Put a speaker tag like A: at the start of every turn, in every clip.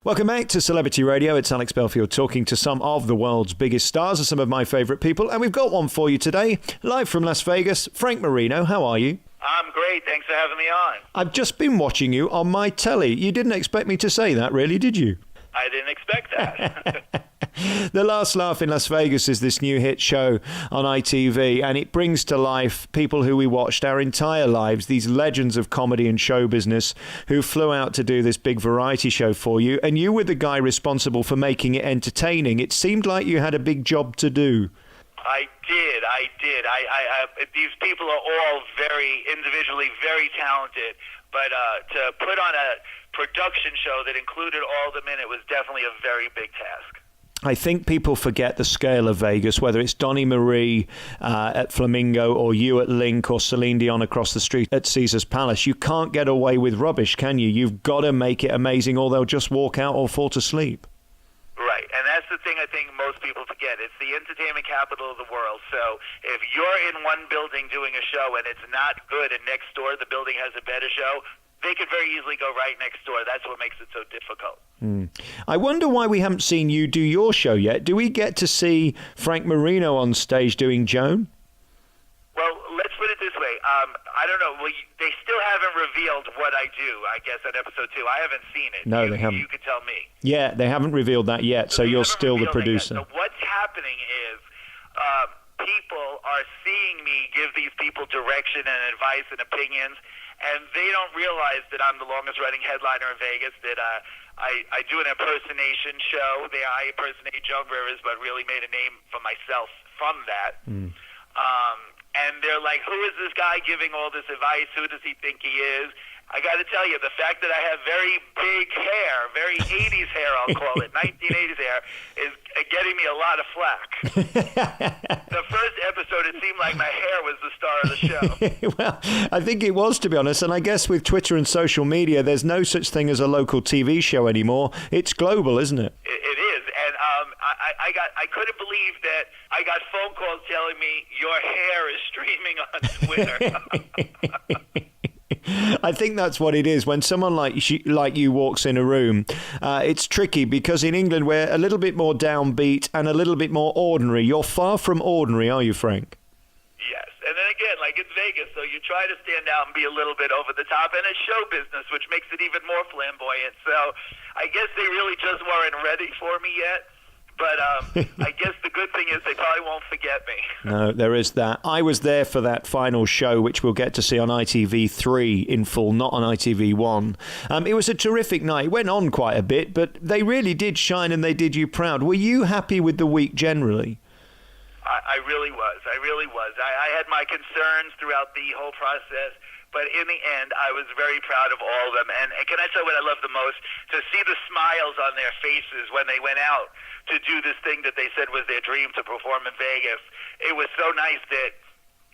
A: Welcome back to Celebrity Radio. It's Alex Belfield talking to some of the world's biggest stars and some of my favourite people. And we've got one for you today, live from Las Vegas. Frank Marino, how are you?
B: I'm great. Thanks for having me on.
A: I've just been watching you on my telly. You didn't expect me to say that, really, did you?
B: I didn't expect that.
A: The Last Laugh in Las Vegas is this new hit show on ITV, and it brings to life people who we watched our entire lives, these legends of comedy and show business who flew out to do this big variety show for you, and you were the guy responsible for making it entertaining. It seemed like you had a big job to do.
B: I did. These people are all very individually very talented, but to put on a production show that included all of them in it was definitely a very big task.
A: I think people forget the scale of Vegas, whether it's Donnie Marie at Flamingo or you at Link or Celine Dion across the street at Caesar's Palace. You can't get away with rubbish, can you? You've got to make it amazing or they'll just walk out or fall asleep.
B: Right, and that's the thing I think most people forget. It's the entertainment capital of the world, so if you're in one building doing a show and it's not good and next door the building has a better show, they could very easily go right next door. That's what makes it so difficult.
A: I wonder why we haven't seen you do your show yet. Do we get to see Frank Marino on stage doing Joan?
B: Well, let's put it this way. I don't know. Well, they still haven't revealed what I do, I guess, on episode 2. I haven't seen it.
A: No, they haven't.
B: You could tell me.
A: Yeah, they haven't revealed that yet, so you're still the producer.
B: So what's happening is people are seeing me give these people direction and advice and opinions, and they don't realize that I'm the longest-running headliner in Vegas, that I do an impersonation show. I impersonate Joan Rivers, but really made a name for myself from that. And they're like, who is this guy giving all this advice? Who does he think he is? I got to tell you, the fact that I have very big hair, very 80s hair, I'll call it, 1980s hair, is getting me a lot of flack. The first episode, it seemed like my hair was the star of the show.
A: Well, I think it was, to be honest. And I guess with Twitter and social media, there's no such thing as a local TV show anymore. It's global, isn't it?
B: It is. And I couldn't believe that I got phone calls telling me your hair is streaming on Twitter.
A: I think that's what it is. When someone like you walks in a room, it's tricky because in England we're a little bit more downbeat and a little bit more ordinary. You're far from ordinary, are you, Frank?
B: Yes. And then again, like it's Vegas, so you try to stand out and be a little bit over the top, and it's show business, which makes it even more flamboyant. So I guess they really just weren't ready for me yet. But I guess the good thing is they probably won't forget me.
A: No, there is that. I was there for that final show, which we'll get to see on ITV3 in full, not on ITV1. It was a terrific night. It went on quite a bit, but they really did shine and they did you proud. Were you happy with the week generally?
B: I really was. I had my concerns throughout the whole process. But in the end, I was very proud of all of them. And can I tell you what I love the most? To see the smiles on their faces when they went out to do this thing that they said was their dream, to perform in Vegas. It was so nice that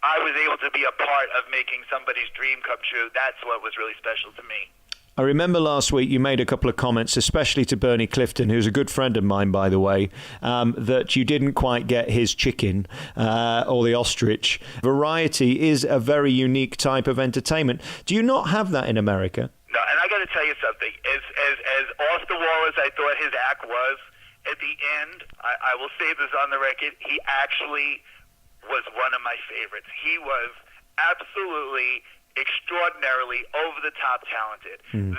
B: I was able to be a part of making somebody's dream come true. That's what was really special to me.
A: I remember last week you made a couple of comments, especially to Bernie Clifton, who's a good friend of mine, by the way, that you didn't quite get his chicken or the ostrich. Variety is a very unique type of entertainment. Do you not have that in America?
B: No, and I got to tell you something. As off the wall as I thought his act was, at the end, I will say this on the record, he actually was one of my favorites. He was absolutely extraordinarily over-the-top talented. And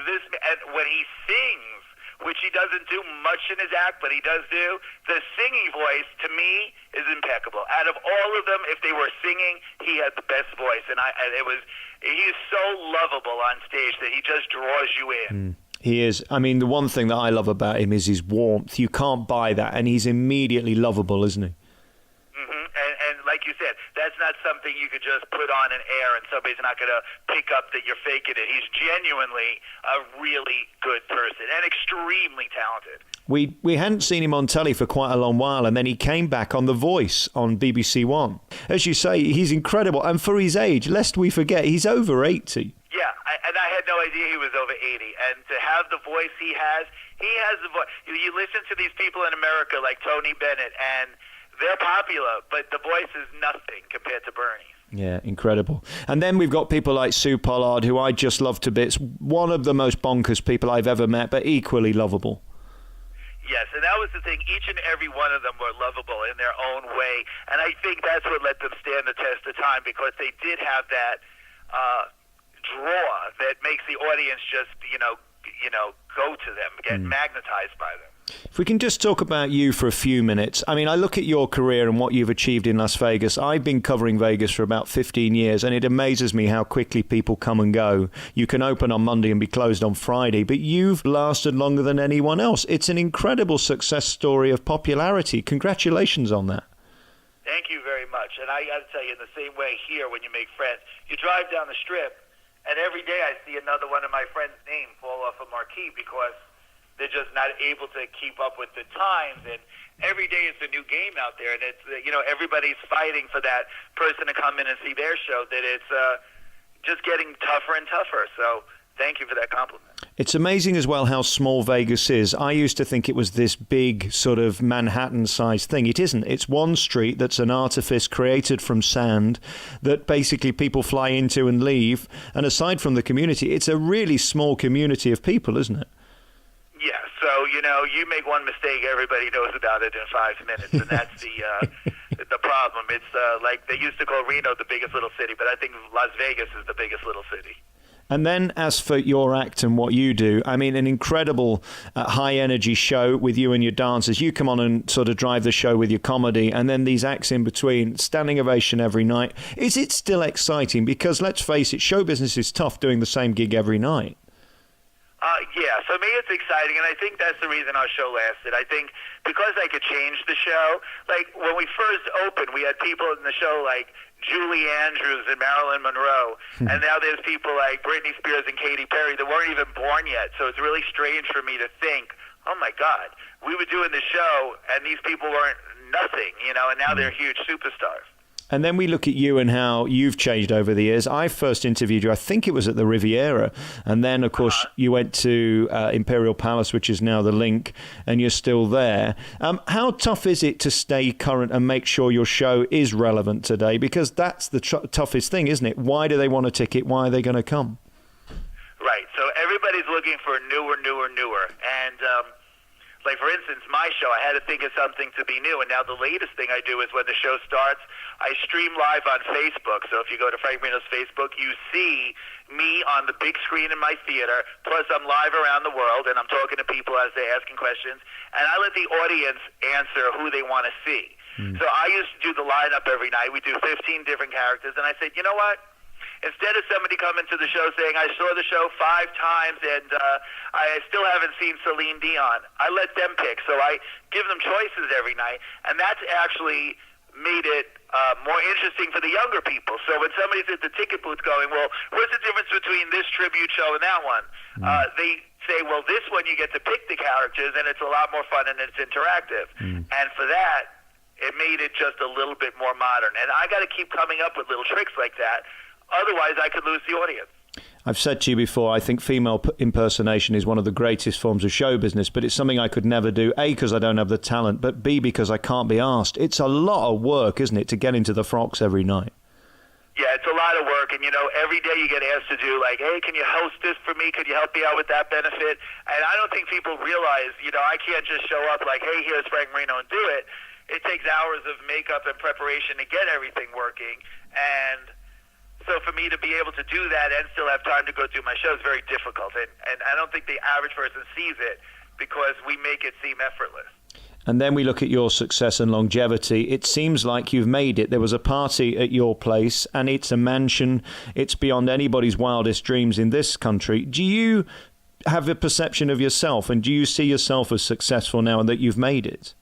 B: when he sings, which he doesn't do much in his act, but he does do, the singing voice, to me, is impeccable. Out of all of them, if they were singing, he had the best voice. And he is so lovable on stage that he just draws you in.
A: He is. I mean, the one thing that I love about him is his warmth. You can't buy that, and he's immediately lovable, isn't he?
B: And like you said, that's not something you could just put on an air and somebody's not going to pick up that you're faking it. He's genuinely a really good person and extremely talented.
A: We hadn't seen him on telly for quite a long while, and then he came back on The Voice on BBC One. As you say, he's incredible. And for his age, lest we forget, he's over 80.
B: Yeah, and I had no idea he was over 80. And to have the voice he has the voice. You listen to these people in America like Tony Bennett, and they're popular, but the voice is nothing compared to Bernie's.
A: Yeah, incredible. And then we've got people like Sue Pollard, who I just love to bits. One of the most bonkers people I've ever met, but equally lovable.
B: Yes, and that was the thing. Each and every one of them were lovable in their own way, and I think that's what let them stand the test of time, because they did have that draw that makes the audience just, go to them, get magnetized by them.
A: If we can just talk about you for a few minutes. I mean, I look at your career and what you've achieved in Las Vegas. I've been covering Vegas for about 15 years, and it amazes me how quickly people come and go. You can open on Monday and be closed on Friday, but you've lasted longer than anyone else. It's an incredible success story of popularity. Congratulations on that.
B: Thank you very much. And I got to tell you, in the same way here, when you make friends, you drive down the Strip, and every day I see another one of my friends' name fall off a marquee because they're just not able to keep up with the times, and every day it's a new game out there, and it's everybody's fighting for that person to come in and see their show. That it's just getting tougher and tougher. So thank you for that compliment.
A: It's amazing as well how small Vegas is. I used to think it was this big sort of Manhattan-sized thing. It isn't. It's one street that's an artifice created from sand that basically people fly into and leave. And aside from the community, it's a really small community of people, isn't it?
B: Yeah, so, you make one mistake, everybody knows about it in 5 minutes, and that's the problem. It's like they used to call Reno the biggest little city, but I think Las Vegas is the biggest little city.
A: And then as for your act and what you do, I mean, an incredible high-energy show with you and your dancers. You come on and sort of drive the show with your comedy, and then these acts in between, standing ovation every night. Is it still exciting? Because let's face it, show business is tough doing the same gig every night.
B: Yeah, for me it's exciting, and I think that's the reason our show lasted. I think because I could change the show, like when we first opened, we had people in the show like Julie Andrews and Marilyn Monroe, and now there's people like Britney Spears and Katy Perry that weren't even born yet, so it's really strange for me to think, oh my God, we were doing the show, and these people weren't nothing, and now they're huge superstars.
A: And then we look at you and how you've changed over the years. I first interviewed you, I think it was at the Riviera. And then, of course, you went to Imperial Palace, which is now the Link, and you're still there. How tough is it to stay current and make sure your show is relevant today? Because that's the toughest thing, isn't it? Why do they want a ticket? Why are they going to come?
B: Right. So everybody's looking for newer. And like, for instance, my show, I had to think of something to be new. And now the latest thing I do is when the show starts, I stream live on Facebook. So if you go to Frank Marino's Facebook, you see me on the big screen in my theater. Plus, I'm live around the world, and I'm talking to people as they're asking questions. And I let the audience answer who they want to see. So I used to do the lineup every night. We do 15 different characters. And I said, you know what? Instead of somebody coming to the show saying, I saw the show 5 times and I still haven't seen Celine Dion, I let them pick. So I give them choices every night, and that's actually made it more interesting for the younger people. So when somebody's at the ticket booth going, well, what's the difference between this tribute show and that one? They say, well, this one you get to pick the characters, and it's a lot more fun and it's interactive. And for that, it made it just a little bit more modern. And I got to keep coming up with little tricks like that. Otherwise, I could lose the audience.
A: I've said to you before, I think female impersonation is one of the greatest forms of show business, but it's something I could never do, A, because I don't have the talent, but B, because I can't be asked. It's a lot of work, isn't it, to get into the frocks every night?
B: Yeah, it's a lot of work, and, every day you get asked to do, like, hey, can you host this for me? Could you help me out with that benefit? And I don't think people realize, I can't just show up like, hey, here's Frank Marino and do it. It takes hours of makeup and preparation to get everything working, and so for me to be able to do that and still have time to go do my show is very difficult. And I don't think the average person sees it because we make it seem effortless.
A: And then we look at your success and longevity. It seems like you've made it. There was a party at your place, and it's a mansion. It's beyond anybody's wildest dreams in this country. Do you have a perception of yourself, and do you see yourself as successful now and that you've made it?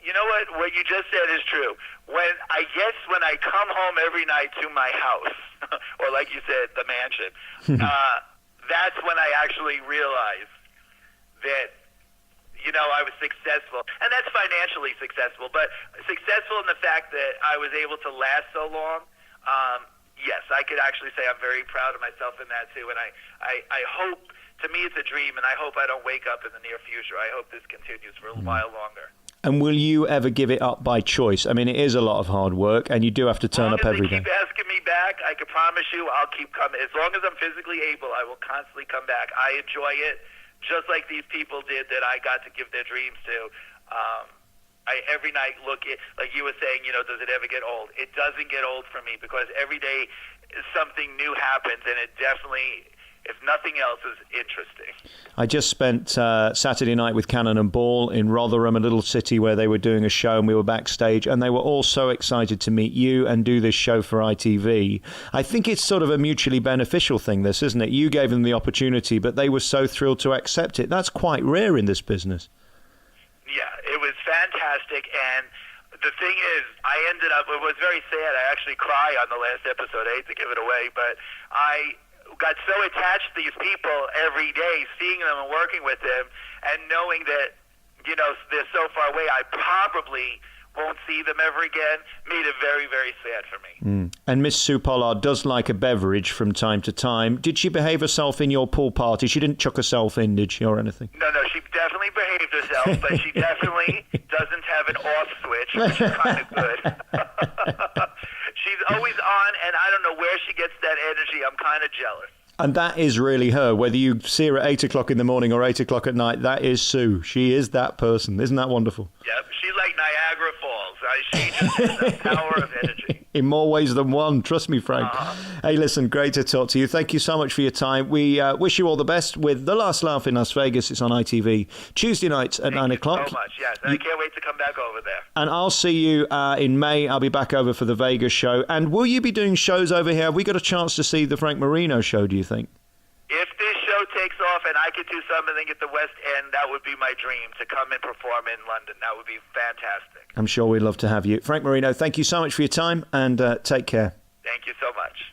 B: You know what? What you just said is true. When I come home every night to my house, or like you said, the mansion, that's when I actually realize that, I was successful. And that's financially successful, but successful in the fact that I was able to last so long. Yes, I could actually say I'm very proud of myself in that too. And I hope, to me it's a dream, and I hope I don't wake up in the near future. I hope this continues for a while longer. And
A: will you ever give it up by choice? I mean, it is a lot of hard work, and you do have to turn up every day.
B: As long as they keep asking me back, I can promise you I'll keep coming. As long as I'm physically able, I will constantly come back. I enjoy it just like these people did that I got to give their dreams to. I every night look at, like you were saying, does it ever get old? It doesn't get old for me, because every day something new happens, and it definitely, if nothing else, is interesting.
A: I just spent Saturday night with Cannon and Ball in Rotherham, a little city where they were doing a show, and we were backstage, and they were all so excited to meet you and do this show for ITV. I think it's sort of a mutually beneficial thing, this, isn't it? You gave them the opportunity, but they were so thrilled to accept it. That's quite rare in this business.
B: Yeah, it was fantastic, and the thing is, it was very sad. I actually cried on the last episode. I hate to give it away, but I got so attached to these people every day, seeing them and working with them, and knowing that, they're so far away, I probably won't see them ever again, made it very, very sad for me.
A: And Miss Sue Pollard does like a beverage from time to time. Did she behave herself in your pool party? She didn't chuck herself in, did she, or anything?
B: No, she definitely behaved herself, but she definitely doesn't have an off switch, which is kind of good. She's always on, and I don't know where she gets that energy. I'm kind of jealous.
A: And that is really her. Whether you see her at 8 o'clock in the morning or 8 o'clock at night, that is Sue. She is that person. Isn't that wonderful?
B: Yep, she's like Niagara Falls. She just has the power of energy.
A: In more ways than one. Trust me, Frank. Hey, listen, great to talk to you. Thank you so much for your time. We wish you all the best with The Last Laugh in Las Vegas. It's on ITV Tuesday nights at 9 o'clock.
B: Thank you so much, yes. And I can't wait to come back over there.
A: And I'll see you in May. I'll be back over for the Vegas show. And will you be doing shows over here? Have we got a chance to see the Frank Marino show, do you think?
B: If this show takes off and I could do something at the West End, that would be my dream, to come and perform in London. That would be fantastic.
A: I'm sure we'd love to have you. Frank Marino, thank you so much for your time, and take care.
B: Thank you so much.